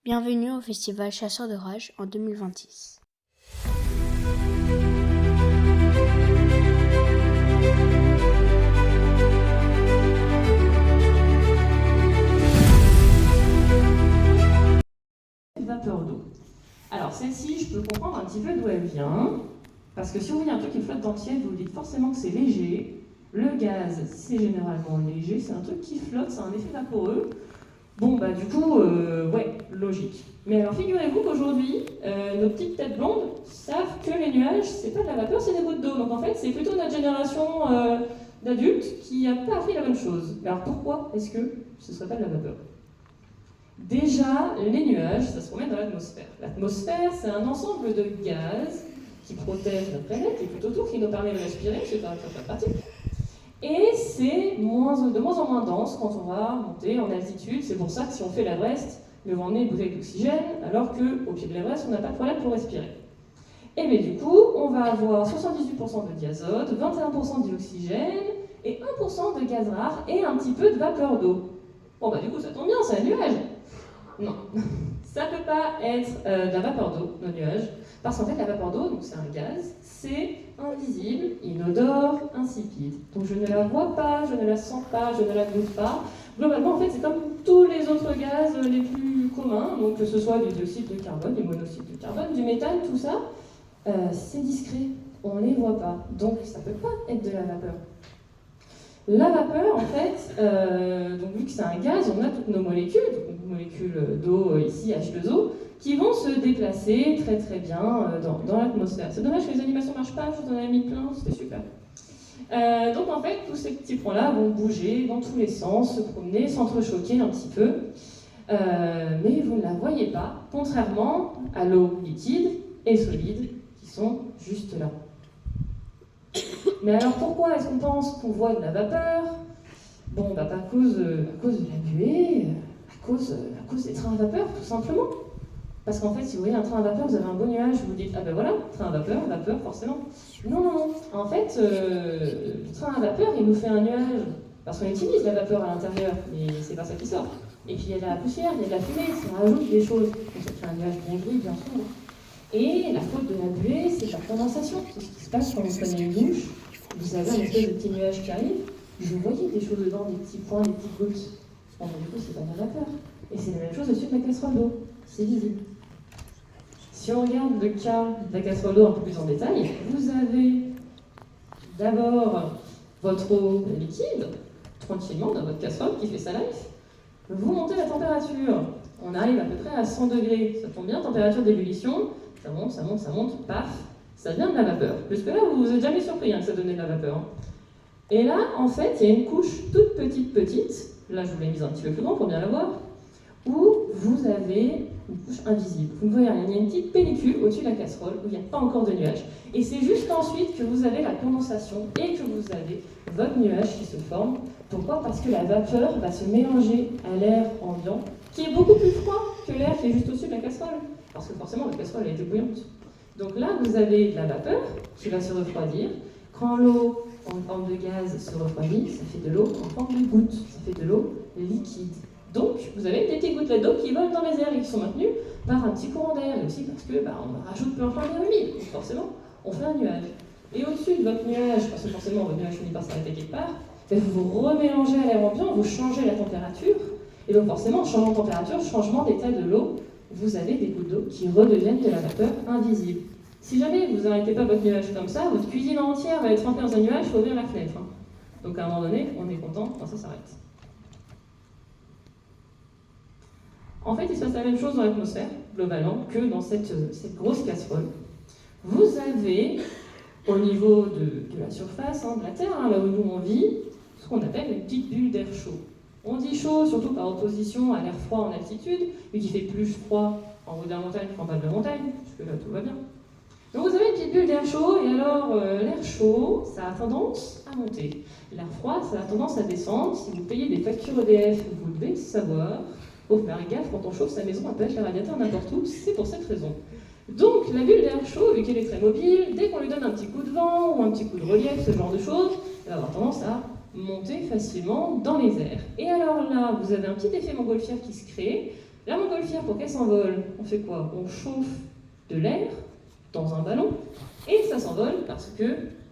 Bienvenue au Festival Chasseurs d'Orage en 2026. Vapeur d'eau. Alors celle-ci, je peux comprendre un petit peu d'où elle vient, parce que si vous voyez un truc qui flotte dans le ciel, vous vous dites forcément que c'est léger. Le gaz, c'est généralement léger, c'est un truc qui flotte, c'est un effet vaporeux. Bon, bah du coup, ouais, logique. Mais alors figurez-vous qu'aujourd'hui, nos petites têtes blondes savent que les nuages, c'est pas de la vapeur, c'est des gouttes d'eau. Donc en fait, c'est plutôt notre génération d'adultes qui n'a pas appris la bonne chose. Mais alors pourquoi est-ce que ce serait pas de la vapeur ? Déjà, les nuages, ça se promène dans l'atmosphère. L'atmosphère, c'est un ensemble de gaz qui protège notre planète et tout autour, qui nous permet de respirer, c'est pas très pratique. Et c'est de moins en moins dense quand on va monter en altitude. C'est pour ça que si on fait l'Everest, nous va emmener une bouteille d'oxygène, alors qu'au pied de l'Everest, on n'a pas de problème pour respirer. Et bien du coup, on va avoir 78% de diazote, 21% d'oxygène et 1% de gaz rare et un petit peu de vapeur d'eau. Bon bah du coup, ça tombe bien, c'est un nuage. Non, ça ne peut pas être de la vapeur d'eau, nos nuages, parce qu'en fait la vapeur d'eau, donc c'est un gaz, c'est invisible, inodore, insipide. Donc je ne la vois pas, je ne la sens pas, je ne la goûte pas. Globalement, en fait, c'est comme tous les autres gaz les plus communs, donc que ce soit du dioxyde de carbone, du monoxyde de carbone, du méthane, tout ça, c'est discret, on ne les voit pas. Donc ça ne peut pas être de la vapeur. La vapeur, en fait, donc vu que c'est un gaz, on a toutes nos molécules d'eau ici, H2O, qui vont se déplacer très très bien dans l'atmosphère. C'est dommage que les animations ne marchent pas, je vous en avais mis plein, c'était super. Donc en fait, tous ces petits points-là vont bouger dans tous les sens, se promener, s'entrechoquer un petit peu, mais vous ne la voyez pas, contrairement à l'eau liquide et solide qui sont juste là. Mais alors pourquoi est-ce qu'on pense qu'on voit de la vapeur ? Bon, bah à cause de la buée, à cause des trains à vapeur, tout simplement. Parce qu'en fait, si vous voyez un train à vapeur, vous avez un beau nuage, vous vous dites, ah ben voilà, train à vapeur, forcément. Non. En fait, le train à vapeur, il nous fait un nuage, parce qu'on utilise la vapeur à l'intérieur, mais c'est pas ça qui sort. Et puis il y a de la poussière, il y a de la fumée, ça rajoute des choses. Donc ça fait un nuage bien gris, bien sombre. Et la faute de la buée, c'est la condensation. C'est ce qui se passe quand vous prenez une douche. Vous avez un espèce de petit nuage qui arrive, vous voyez des choses dedans, des petits points, des petites gouttes. Bon, du coup, c'est pas de la vapeur. Et c'est la même chose au-dessus de la casserole d'eau. C'est visible. Si on regarde le cas de la casserole d'eau un peu plus en détail, vous avez d'abord votre eau liquide, tranquillement, dans votre casserole qui fait sa life. Vous montez la température. On arrive à peu près à 100 degrés. Ça tombe bien, température d'ébullition. Ça monte, paf, ça devient de la vapeur. Jusque-là, vous vous êtes jamais surpris que ça donnait de la vapeur. Et là, en fait, il y a une couche toute petite, là je vous l'ai mise un petit peu plus grand pour bien la voir, où vous avez une couche invisible. Vous ne voyez rien, il y a une petite pellicule au-dessus de la casserole où il n'y a pas encore de nuage. Et c'est juste ensuite que vous avez la condensation et que vous avez votre nuage qui se forme. Pourquoi ? Parce que la vapeur va se mélanger à l'air ambiant, qui est beaucoup plus froid que l'air qui est juste au-dessus de la casserole. Parce que forcément, la casserole a été bouillante. Donc là, vous avez de la vapeur qui va se refroidir. Quand l'eau en forme de gaz se refroidit, ça fait de l'eau en forme de goutte, ça fait de l'eau liquide. Donc, vous avez des petites gouttelettes d'eau qui volent dans les airs et qui sont maintenues par un petit courant d'air, et aussi parce que on rajoute plein d'air humide, donc forcément, on fait un nuage. Et au-dessus de votre nuage, parce que forcément votre nuage finit par s'arrêter quelque part, vous vous remélangez à l'air ambiant, vous changez la température, et donc forcément, changement de température, changement d'état de l'eau, vous avez des gouttes d'eau qui redeviennent de la vapeur invisible. Si jamais vous n'arrêtez pas votre nuage comme ça, votre cuisine entière va être remplie dans un nuage, il faut ouvrir la fenêtre. Donc à un moment donné, on est content quand ça s'arrête. En fait, il se passe la même chose dans l'atmosphère, globalement, que dans cette grosse casserole. Vous avez, au niveau de la surface, de la Terre, là où nous on vit, ce qu'on appelle une petite bulle d'air chaud. On dit chaud, surtout par opposition à l'air froid en altitude, vu qu'il fait plus froid en haut de la montagne qu'en bas de la montagne, puisque là tout va bien. Donc vous avez une petite bulle d'air chaud, et alors l'air chaud, ça a tendance à monter. L'air froid, ça a tendance à descendre. Si vous payez des factures EDF, vous devez le savoir. Faut faire gaffe, quand on chauffe sa maison, on peut acheter le radiateur n'importe où, c'est pour cette raison. Donc la bulle d'air chaud, vu qu'elle est très mobile, dès qu'on lui donne un petit coup de vent ou un petit coup de relief, ce genre de choses, elle va avoir tendance à monter facilement dans les airs. Et alors là, vous avez un petit effet montgolfière qui se crée. La montgolfière, pour qu'elle s'envole, on fait quoi? On chauffe de l'air dans un ballon et ça s'envole parce que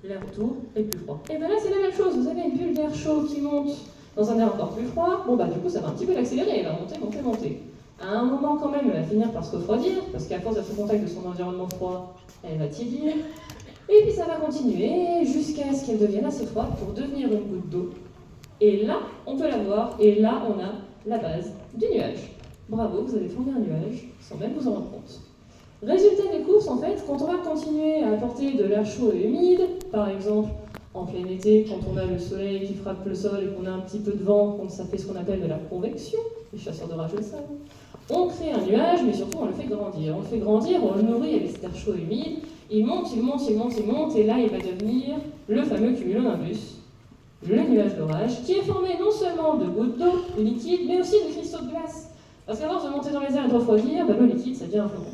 l'air autour est plus froid. Et bien là, c'est la même chose. Vous avez une bulle d'air chaud qui monte dans un air encore plus froid. Bon, bah du coup, ça va un petit peu l'accélérer. Elle va monter, monter, monter. À un moment, quand même, elle va finir par se refroidir parce qu'à force d'être au contact de son environnement froid, elle va tiédir. Et puis ça va continuer jusqu'à ce qu'elle devienne assez froide pour devenir une goutte d'eau. Et là, on peut la voir. Et là, on a la base du nuage. Bravo, vous avez formé un nuage sans même vous en rendre compte. Résultat des courses, en fait, quand on va continuer à apporter de l'air chaud et humide, par exemple en plein été, quand on a le soleil qui frappe le sol et qu'on a un petit peu de vent, donc ça fait ce qu'on appelle de la convection, les chasseurs d'orage le savent, on crée un nuage, mais surtout on le fait grandir. On le fait grandir, on le nourrit avec cet air chaud et humide, il monte, il monte, il monte, il monte, et là il va devenir le fameux cumulonimbus, le nuage d'orage, qui est formé non seulement de gouttes d'eau, de liquide, mais aussi de cristaux de glace. Parce qu'à force de monter dans les airs et de refroidir, l'eau liquide, ça devient un flocon.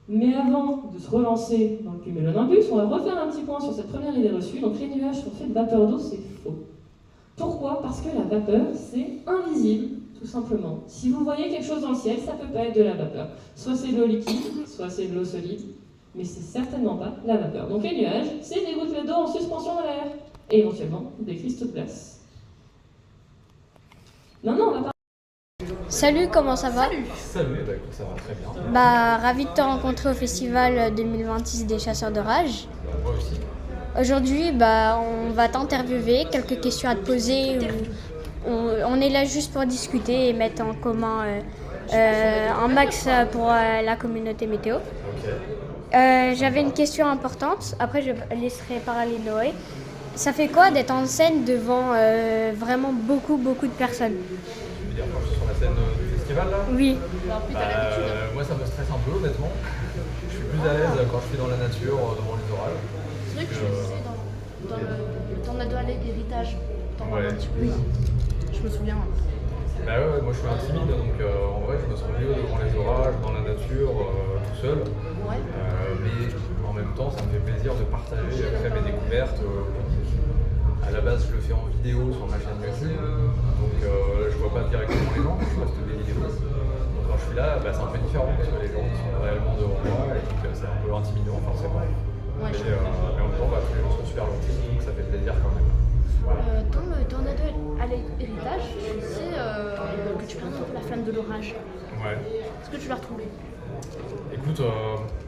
Mais avant de se relancer dans le cumulonimbus, on va refaire un petit point sur cette première idée reçue. Donc les nuages sont faits de vapeur d'eau, c'est faux. Pourquoi? Parce que la vapeur, c'est invisible, tout simplement. Si vous voyez quelque chose dans le ciel, ça peut pas être de la vapeur. Soit c'est de l'eau liquide, soit c'est de l'eau solide, mais c'est certainement pas la vapeur. Donc les nuages, c'est des gouttelettes d'eau en suspension dans l'air, et éventuellement des cristaux de glace. Maintenant, on va parler. Salut, comment ça va? Salut, bah écoute, ça va très bien. Bah, ravi de te rencontrer au festival 2026 des chasseurs d'orage. Moi aussi. Aujourd'hui, bah, on va t'interviewer, quelques questions à te poser. On est là juste pour discuter et mettre en commun un max pour la communauté météo. Ok. J'avais une question importante, après je laisserai parler Noé. Ça fait quoi d'être en scène devant vraiment beaucoup de personnes? Tu veux dire quand je suis sur la scène du festival là? Oui. Moi ça me stresse un peu honnêtement. Je suis plus à l'aise quand je suis dans la nature, devant les orages. C'est vrai que tu le disais dans le tornado à l'héritage. Ouais. Oui, je me souviens. Bah ouais, moi je suis intimide donc en vrai je me sens mieux devant les orages, dans la nature, tout seul. Ouais. Mais en même temps ça me fait plaisir de partager après mes découvertes au public. À la base je le fais en vidéo sur ma chaîne YouTube, donc je vois pas directement les gens, je poste des vidéos. Donc quand je suis là, bah, c'est un peu différent parce que les gens sont réellement devant moi et donc c'est un peu intimidant forcément. Ouais, Mais en même temps bah, tous les gens sont super gentils donc ça fait plaisir quand même. Voilà. Dans le tornado à l'héritage, tu sais que tu perds un peu la flamme de l'orage. Ouais. Est-ce que tu l'as retrouvé? Écoute,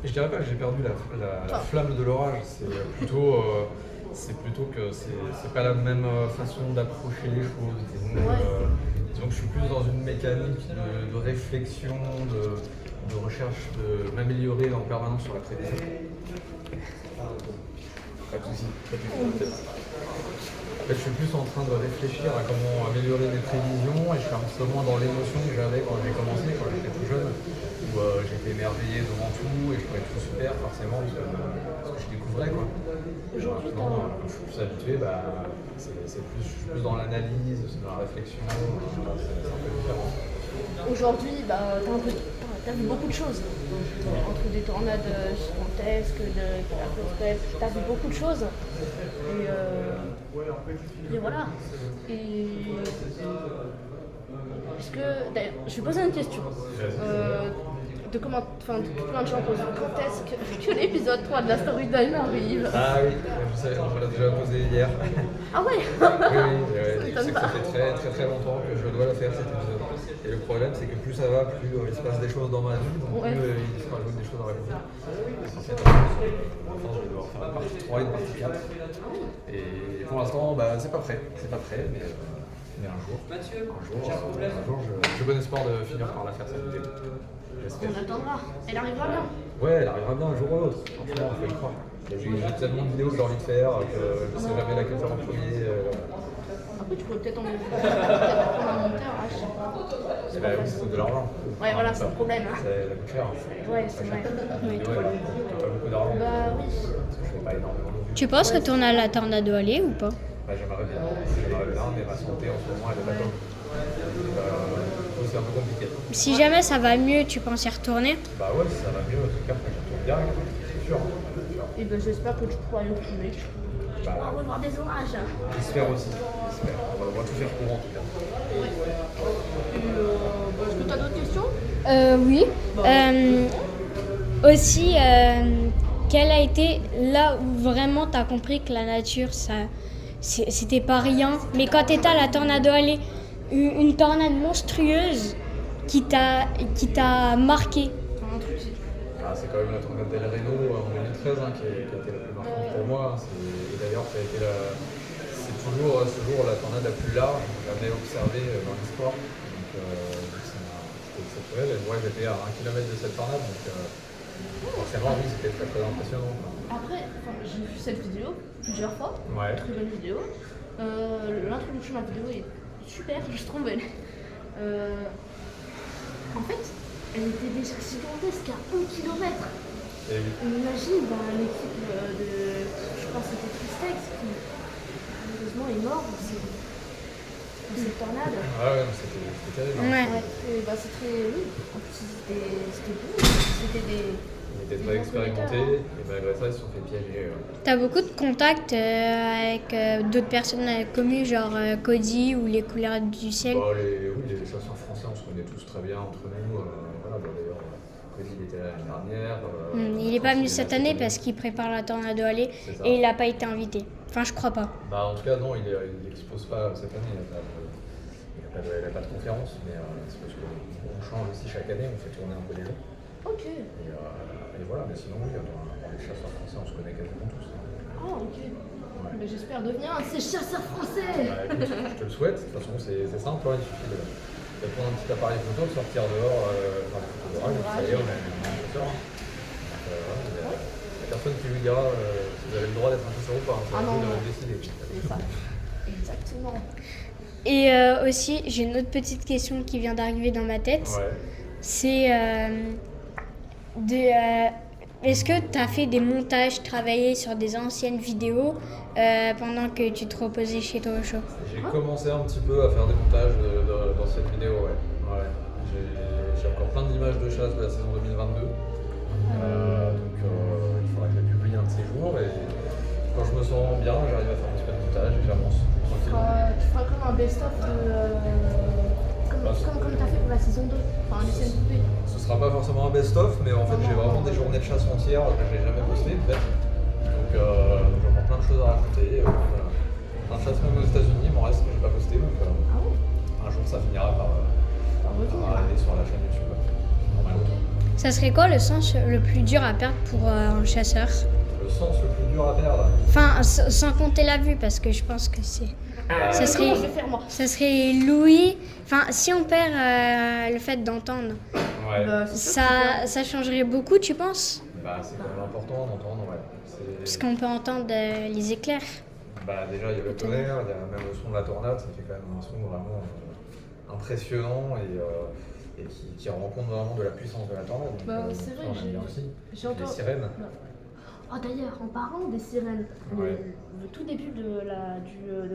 je dirais pas que j'ai perdu la flamme de l'orage, c'est plutôt que c'est pas la même façon d'approcher les choses. Disons que je suis plus dans une mécanique de réflexion, de recherche, de m'améliorer en permanence sur la prévision. Pas de soucis, pas de soucis. En fait, je suis plus en train de réfléchir à comment améliorer mes prévisions et je suis un petit peu moins dans l'émotion que j'avais quand j'ai commencé, quand j'étais tout jeune, où j'étais émerveillé devant tout et je trouvais tout super forcément parce que je découvrais quoi. Aujourd'hui, Maintenant, comme je suis plus habitué, bah, je suis plus dans l'analyse, c'est dans la réflexion, c'est un peu différent. Aujourd'hui, bah, t'as vu beaucoup de choses. Entre des tornades gigantesques, de catastrophes, t'as vu beaucoup de choses. Et voilà. Et est-ce que. D'ailleurs, je vais poser une question. De plein de gens posent. Quand est-ce que l'épisode 3 de la story time arrive? Ah oui, je sais, on l'a déjà posé hier. Ah ouais. Oui, je sais que ça fait très longtemps que je dois la faire cet épisode. Et le problème c'est que plus ça va, plus il se passe des choses dans ma vie, donc plus il se rajoute des choses à raconter. Enfin, je vais devoir faire une partie 3 et une partie 4. Et pour l'instant, bah, c'est pas prêt, mais un jour, j'ai bon espoir de finir par la faire cette vidéo. J'espère. On attendra. Elle arrivera bien. Ouais, elle arrivera bien un jour ou l'autre. Franchement, il faut y croire. J'ai tellement de vidéos que j'ai envie de faire que je sais jamais laquelle faire en premier. Après, tu pourrais peut-être prendre un monteur, je sais pas. Bah oui, c'est de l'argent. Ouais, voilà, c'est le problème. Ça coûte cher. Ouais, c'est vrai. Ouais, pas beaucoup d'argent. Bah oui. Parce que je fais pas énormément de vues. Tu penses retourner à la tornado allée ou pas? Bah, j'aimerais bien, mais ma santé en ce moment elle est pas top. C'est un peu compliqué. Si jamais ça va mieux, tu penses y retourner? Bah ouais, si ça va mieux, en tout cas, je retourne direct, c'est sûr. Et ben j'espère que tu pourras y retourner. Tu pourras revoir des orages. J'espère aussi, j'espère. On va tout faire pour en tout cas. Et je que tu as d'autres questions? Oui. Aussi, quel a été là où vraiment tu as compris que la nature, c'était pas rien, mais quand tu étais à la Tornado Alley, une tornade monstrueuse qui t'a marqué? C'est quand même la tornade d'El Reno en 2013 qui a été la plus marquante pour moi. Et d'ailleurs, ça a été c'est toujours ce jour la tornade la plus large jamais observée dans l'histoire. Donc c'était exceptionnel. Et moi, j'étais à 1 km de cette tornade, donc forcément, oui, c'était très très impressionnant. Après, j'ai vu cette vidéo plusieurs fois. Ouais. Très bonne vidéo. L'introduction de la vidéo est super, je trouve. En fait, elle était déjà gigantesque à 1 km. Et oui. Imagine l'équipe je pense que c'était Tristex qui malheureusement est mort dans cette tornade. Ah ouais, c'était terrible. Ouais. Et c'est très. Oui, en plus c'était beau. C'était des. Ils étaient très expérimentés et malgré ça, ils se sont fait piéger. T'as beaucoup de contacts avec d'autres personnes connues, genre Cody ou les Couleurs du Ciel? Oui, les chasseurs français, on se connaît tous très bien entre nous. D'ailleurs, Cody, il était là l'année dernière. Il n'est pas venu cette année parce qu'il prépare la Tornado Alley et il n'a pas été invité. Enfin, je crois pas. En tout cas, non, il n'expose pas cette année. Il n'a pas de conférence, mais c'est parce qu'on change aussi chaque année, on fait tourner un peu les gens. Ok. Et voilà, mais sinon, oui, dans les chasseurs français, on se connaît quasiment tous. Ah, ok. Ouais. Mais j'espère devenir un de ces chasseurs français. Écoute, je te le souhaite. De toute façon, c'est simple, il suffit de prendre un petit appareil photo, de sortir dehors, faire des photos d'orage, et ça y est, on est un chasseur. Il n'y a personne qui lui dira si vous avez le droit d'être un chasseur ou pas. C'est à vous de décider. C'est ça. Exactement. Et aussi, j'ai une autre petite question qui vient d'arriver dans ma tête. Ouais. C'est est-ce que tu as fait des montages, travaillé sur des anciennes vidéos pendant que tu te reposais chez toi au chaud? J'ai commencé un petit peu à faire des montages d'anciennes vidéos, ouais. J'ai encore plein d'images de chasse de la saison 2022. Donc il faudra que je les publie un de ces jours. Et quand je me sens bien, j'arrive à faire un petit peu de montage et j'avance tranquillement. Tu feras comme un best-of comme tu as fait pour la saison 2, enfin Lucien Coupé. Ce sera pas forcément un best-of, mais en fait j'ai vraiment des journées de chasse entières que j'ai jamais postées peut-être. Donc j'ai encore plein de choses à raconter. Plein de chasse même aux États-Unis, il m'en reste que j'ai pas posté. Donc un jour ça finira par arriver sur la chaîne YouTube. Ça serait quoi le sens le plus dur à perdre pour un chasseur? Le sens le plus dur à perdre? Enfin, sans compter la vue, parce que je pense que c'est... Ça serait Louis. Enfin, si on perd le fait d'entendre, ça changerait beaucoup, tu penses? C'est quand même important d'entendre, ouais. Parce qu'on peut entendre les éclairs. Déjà, il y a le tonnerre, il y a même le son de la tornade, ça fait quand même un son vraiment impressionnant et qui rend compte vraiment de la puissance de la tornade. C'est vrai, j'ai entendu les sirènes. Oh, d'ailleurs, en parlant des sirènes, le tout début de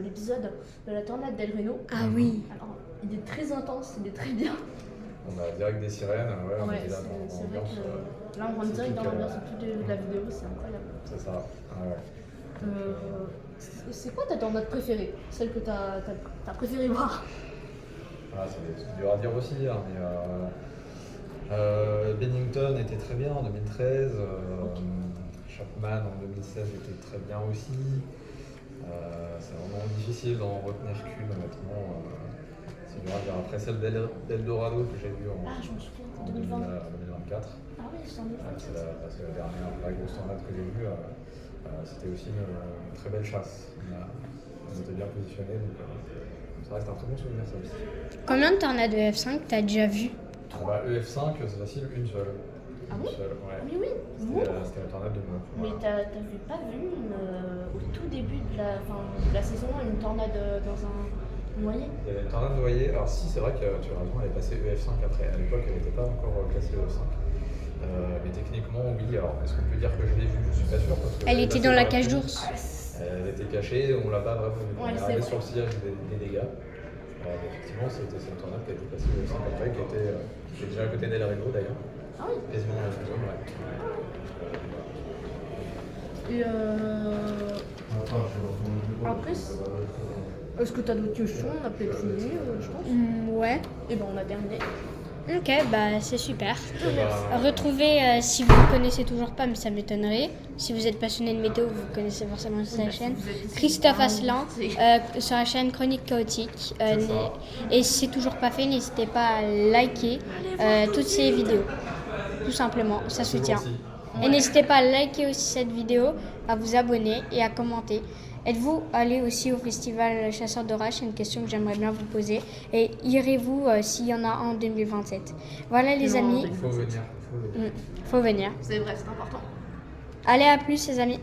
l'épisode de la tornade d'El Reno. Ah oui. Alors, il est très intense, il est très bien. On a direct des sirènes, on est là dans l'ambiance. Là, on rentre direct dans l'ambiance au tout début de la vidéo, c'est incroyable. C'est ça, c'est quoi ta tornade préférée? Celle que t'as préféré voir? C'est dur à dire aussi, mais Bennington était très bien en 2013. Chapman en 2016 était très bien aussi. C'est vraiment difficile d'en retenir qu'une, honnêtement. C'est dur à dire. Après celle d'Eldorado que j'ai vue en 2024. Ah oui, c'est en 2024. C'est la dernière vraie grosse tornade que j'ai vue. C'était aussi une très belle chasse. On était bien positionnés, donc ça reste un très bon souvenir, ça aussi. Combien de tornades EF5 t'as déjà vu? EF5, c'est facile, une seule. Ah bon? Oui. C'était la tornade de Meaux. Mais t'avais pas vu au tout début de la saison une tornade dans un noyer? Il y avait une tornade noyée. Alors si, c'est vrai que tu as raison, elle est passée EF5 après. À l'époque, elle n'était pas encore classée EF5. Mais techniquement, oui. Alors, est-ce qu'on peut dire que je l'ai vue? Je suis pas sûr. Parce que elle était dans la cage d'ours. Elle était cachée, on l'a pas vraiment vue. Ouais, elle est arrivée sur le sillage des dégâts. Effectivement, c'était cette tornade qui a été passée EF5 après, qui était déjà à côté d'El Reno d'ailleurs. Ah oui. Quasiment dans la même zone, Et après, est-ce que tu as d'autres questions? On a peut-être fini, je pense. Ouais. Et on a terminé. Ok, bah c'est super. Bah, Retrouvez, si vous ne connaissez toujours pas, mais ça m'étonnerait, si vous êtes passionné de météo, vous connaissez forcément sa chaîne, Christophe Asselin, sur la chaîne Chronique Chaotique. Et si c'est toujours pas fait, n'hésitez pas à liker toutes ces vidéos. Tout simplement, ça soutient. gentil. Et n'hésitez pas à liker aussi cette vidéo, à vous abonner et à commenter. Êtes-vous allé aussi au festival Chasseurs d'Orage? C'est une question que j'aimerais bien vous poser. Et irez-vous s'il y en a un en 2027? Voilà les amis, Il faut venir. faut venir. C'est vrai, c'est important. Allez, à plus les amis.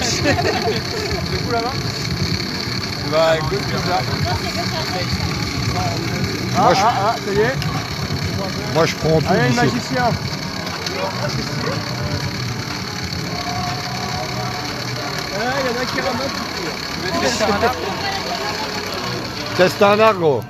C'est fou là-bas. Bah écoute, comme ça. Ça y est. Moi je prends tout Allez, le ici. magicien. Il y en a qui ramassent. Tu veux tester un arbre? Teste un arbre.